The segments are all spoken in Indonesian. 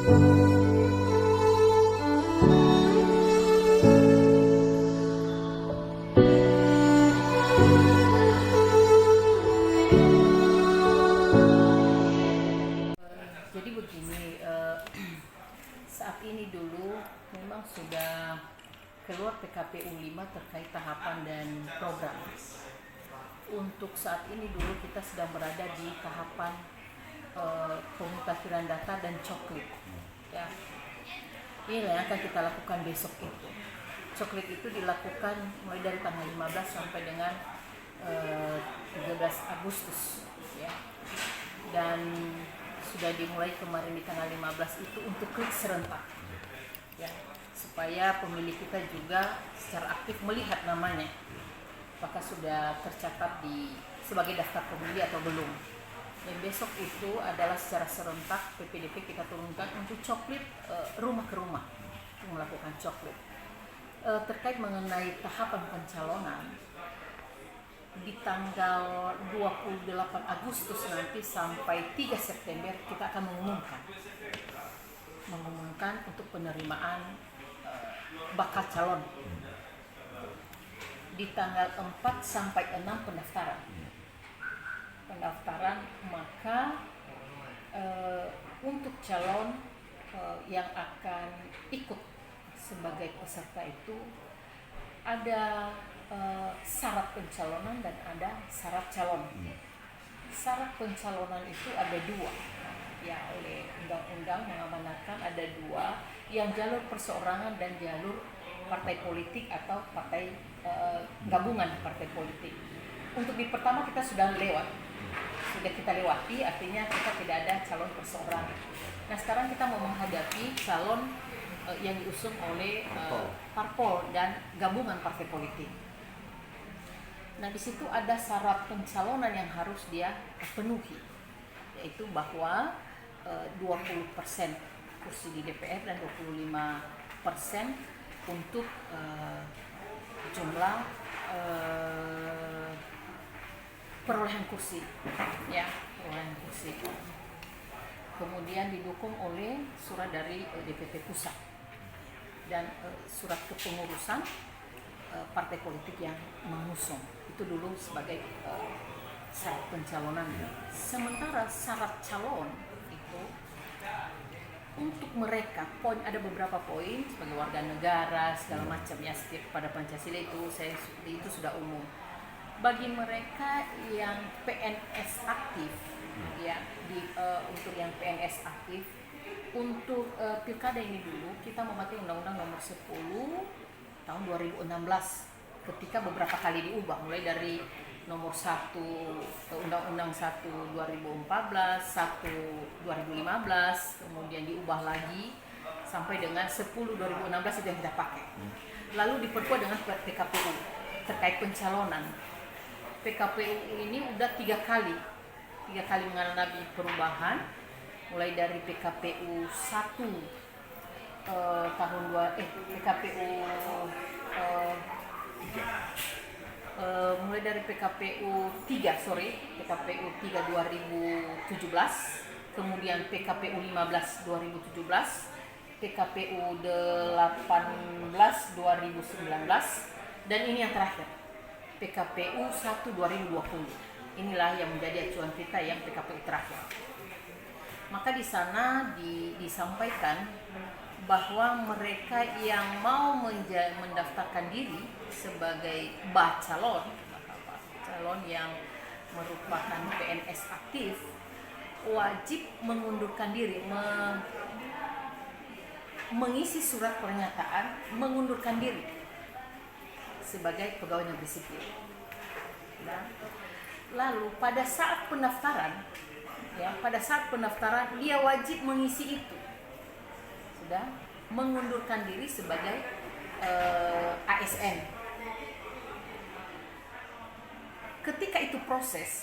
Jadi begini, saat ini dulu memang sudah keluar PKPU 5 terkait tahapan dan program. Untuk saat ini dulu kita sedang berada di tahapan pemutahiran data dan coklit. Ya. Inilah yang akan kita lakukan besok itu. Coklit itu dilakukan mulai dari tanggal 15 sampai dengan 13 Agustus. Ya. Dan sudah dimulai kemarin di tanggal 15 itu untuk klik serentak, ya, supaya pemilih kita juga secara aktif melihat namanya apakah sudah tercatat sebagai daftar pemilih atau belum. Dan besok itu adalah secara serentak PPDP kita turunkan untuk coklit rumah ke rumah untuk melakukan coklit. Terkait mengenai tahapan pencalonan, di tanggal 28 Agustus nanti sampai 3 September kita akan mengumumkan untuk penerimaan bakal calon. Di tanggal 4 sampai 6 pendaftaran, maka untuk calon yang akan ikut sebagai peserta itu ada syarat pencalonan dan ada syarat calon. Syarat pencalonan itu ada 2, ya, oleh undang-undang mengamanatkan ada 2, yang jalur perseorangan dan jalur partai politik atau partai gabungan partai politik. Untuk di pertama kita sudah kita lewati, artinya kita tidak ada calon perseorangan. Nah, sekarang kita mau menghadapi calon yang diusung oleh parpol dan gabungan partai politik. Nah, di situ ada syarat pencalonan yang harus dia penuhi, yaitu bahwa 20% kursi di DPR dan 25% untuk jumlah perolehan kursi, ya, perolehan kursi. Kemudian didukung oleh surat dari DPP pusat dan surat kepengurusan partai politik yang mengusung. Itu dulu sebagai syarat pencalonan. Sementara syarat calon itu untuk mereka ada beberapa poin sebagai warga negara segala macam, ya, setiap pada Pancasila itu sudah umum. Bagi mereka yang PNS aktif, ya, untuk yang PNS aktif untuk pilkada ini dulu kita memakai Undang-Undang Nomor 10 tahun 2016 ketika beberapa kali diubah, mulai dari Nomor 1 Undang-Undang 1 2014, 1 2015, kemudian diubah lagi sampai dengan 10 2016 itu yang kita pakai. Lalu diperkuat dengan PKPU terkait pencalonan. PKPU ini udah 3 kali mengalami perubahan, mulai dari PKPU 1 mulai dari PKPU 3 2017, kemudian PKPU 15 2017, PKPU 18 2019, dan ini yang terakhir PKPU 1 2020. Inilah yang menjadi acuan kita, yang PKPU terakhir. Maka di sana disampaikan bahwa mereka yang mau mendaftarkan diri sebagai calon yang merupakan PNS aktif wajib mengundurkan diri, mengisi surat pernyataan mengundurkan diri sebagai pegawai negeri sipil. Nah, lalu pada saat pendaftaran dia wajib mengisi itu, sudah mengundurkan diri sebagai ASN. Ketika itu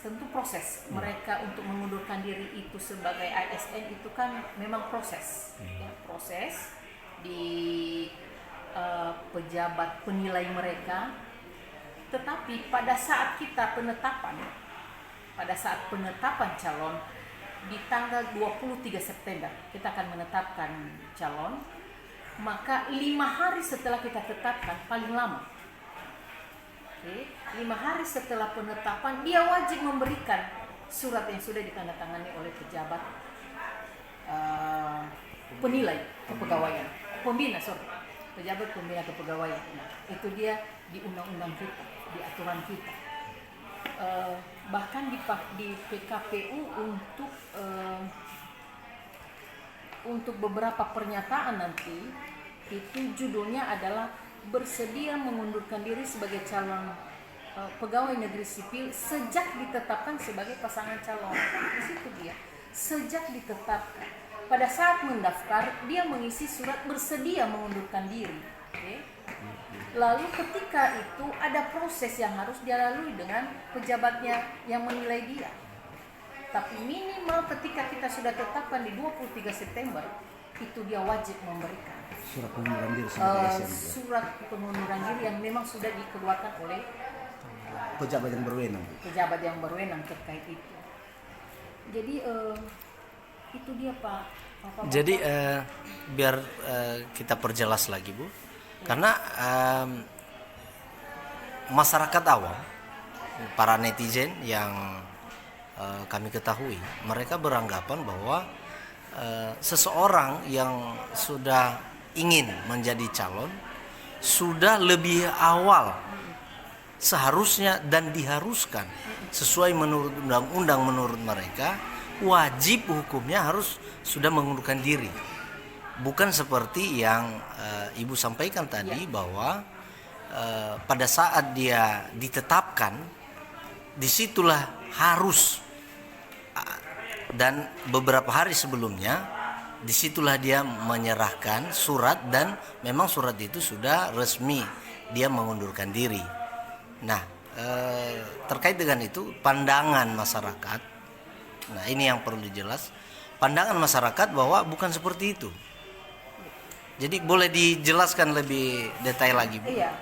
tentu proses mereka untuk mengundurkan diri itu sebagai ASN itu kan memang proses, ya, proses di pejabat penilai mereka. Tetapi pada saat penetapan calon di tanggal 23 September kita akan menetapkan calon, maka 5 hari setelah kita tetapkan paling lama, 5 hari setelah penetapan dia wajib memberikan surat yang sudah ditandatangani oleh pejabat penilai kepegawaian, pejabat pembina kepegawaian. Nah, itu dia di undang-undang kita, di aturan kita. Bahkan di PKPU untuk beberapa pernyataan nanti itu judulnya adalah bersedia mengundurkan diri sebagai calon pegawai negeri sipil sejak ditetapkan sebagai pasangan calon. Di situ dia, sejak ditetapkan. Pada saat mendaftar dia mengisi surat bersedia mengundurkan diri. Okay? Lalu ketika itu ada proses yang harus dia lalui dengan pejabatnya yang menilai dia. Tapi minimal ketika kita sudah tetapkan di 23 September, itu dia wajib memberikan surat pengunduran diri sebagai ASN. Surat pengunduran diri yang memang sudah dikeluarkan oleh pejabat yang berwenang terkait itu. Jadi itu dia Pak. Jadi biar kita perjelas lagi Bu, karena masyarakat awam, para netizen yang kami ketahui, mereka beranggapan bahwa seseorang yang sudah ingin menjadi calon sudah lebih awal seharusnya dan diharuskan sesuai menurut undang-undang, menurut mereka wajib hukumnya harus sudah mengundurkan diri. Bukan seperti yang Ibu sampaikan tadi bahwa pada saat dia ditetapkan disitulah harus, dan beberapa hari sebelumnya disitulah dia menyerahkan surat dan memang surat itu sudah resmi dia mengundurkan diri. Nah, terkait dengan itu pandangan masyarakat, nah ini yang perlu dijelas, pandangan masyarakat bahwa bukan seperti itu. Jadi boleh dijelaskan lebih detail lagi Bu? Iya,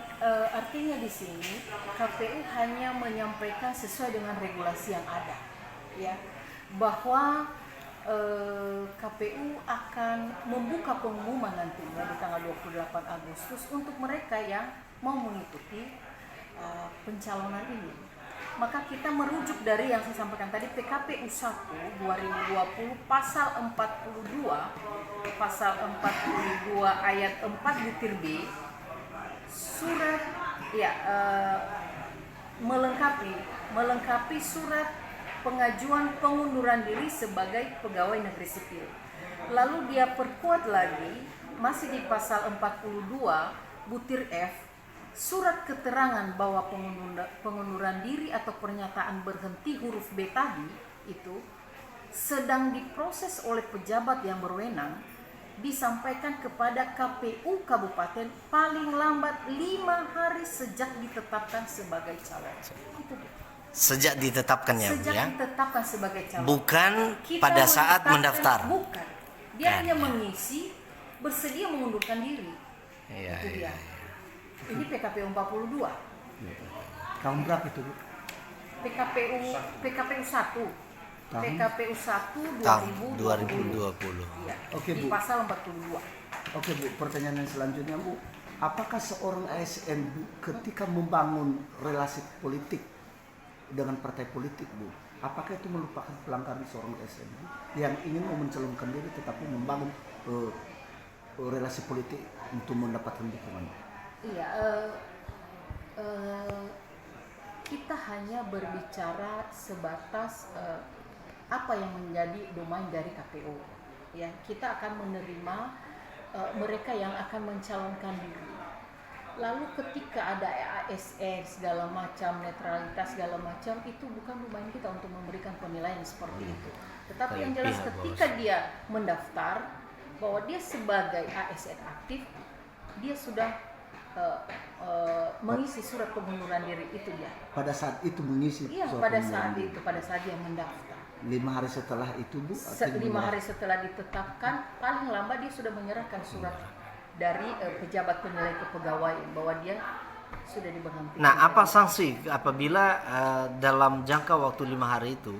artinya di sini KPU hanya menyampaikan sesuai dengan regulasi yang ada, ya, bahwa KPU akan membuka pengumuman nantinya di tanggal 28 Agustus untuk mereka yang mau mengikuti pencalonan ini. Maka kita merujuk dari yang saya sampaikan tadi, PKPU 1 2020 pasal 42 ayat 4 butir B, surat ya melengkapi surat pengajuan pengunduran diri sebagai pegawai negeri sipil. Lalu dia perkuat lagi masih di pasal 42 butir F, surat keterangan bahwa pengunduran diri atau pernyataan berhenti huruf B tadi itu sedang diproses oleh pejabat yang berwenang, disampaikan kepada KPU Kabupaten paling lambat 5 hari sejak ditetapkan sebagai calon. Itu. Sejak ditetapkan ya Bu ya? Ditetapkan sebagai calon. Bukan pada saat mendaftar. Bukan. Dia hanya mengisi bersedia mengundurkan diri. Iya, itu dia. iya. Ini PKPU 42. Tahun berapa itu Bu? PKPU 1. PKPU 1 Tahun 2020. Iya. Oke, di Bu. pasal 42. Oke Bu, pertanyaan yang selanjutnya Bu, apakah seorang ASN Bu ketika membangun relasi politik dengan partai politik Bu, apakah itu merupakan pelanggaran seorang ASN Bu yang ingin mencalonkan diri tetapi membangun relasi politik untuk mendapatkan dukungan? Iya, kita hanya berbicara sebatas apa yang menjadi domain dari KPU. Ya, kita akan menerima mereka yang akan mencalonkan diri. Lalu ketika ada ASN segala macam, netralitas segala macam, itu bukan domain kita untuk memberikan penilaian seperti itu. Tetapi yang jelas ketika dia mendaftar bahwa dia sebagai ASN aktif, dia sudah mengisi surat pengunduran diri, itu dia. Pada saat itu mengisi surat pada pengunduran saat diri. Pada saat dia mendaftar. 5 hari setelah itu Bu? 5 hari setelah ditetapkan, paling lambat dia sudah menyerahkan surat dari pejabat penilai kepegawaian bahwa dia sudah diberhentikan. Nah, apa sanksi apabila dalam jangka waktu 5 hari itu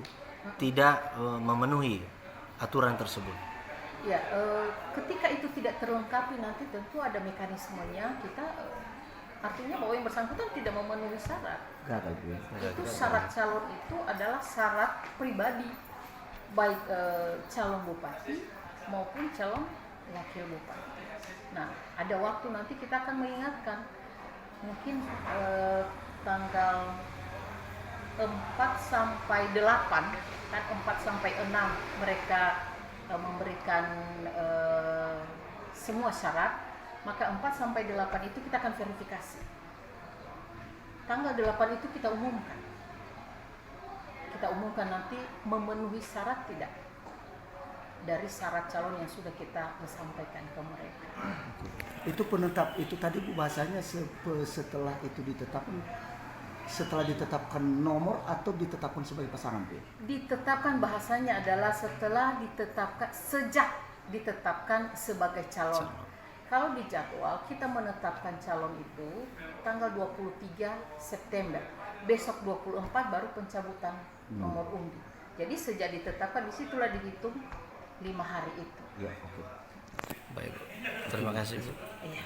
tidak memenuhi aturan tersebut? Ya, ketika itu tidak terlengkapi nanti tentu ada mekanismenya. Kita artinya bahwa yang bersangkutan tidak memenuhi syarat. Gagal Bu. Itu syarat calon itu adalah syarat pribadi, baik calon bupati maupun calon wakil bupati. Nah, ada waktu nanti kita akan mengingatkan, mungkin tanggal 4 sampai 8, kan 4 sampai 6 mereka memberikan semua syarat, maka 4 sampai 8 itu kita akan verifikasi. Tanggal 8 itu kita umumkan. Kita umumkan nanti memenuhi syarat tidak dari syarat calon yang sudah kita sampaikan ke mereka. Itu penetap itu tadi Bu bahasanya setelah itu ditetapkan, setelah ditetapkan nomor atau ditetapkan sebagai pasangan Bu? Ditetapkan bahasanya adalah setelah ditetapkan, sejak ditetapkan sebagai calon. Kalau di jadwal kita menetapkan calon itu tanggal 23 September. Besok 24 baru pencabutan nomor undi. Jadi sejak ditetapkan disitulah dihitung 5 hari itu. Ya, oke. Baik, terima kasih Bu. Iya.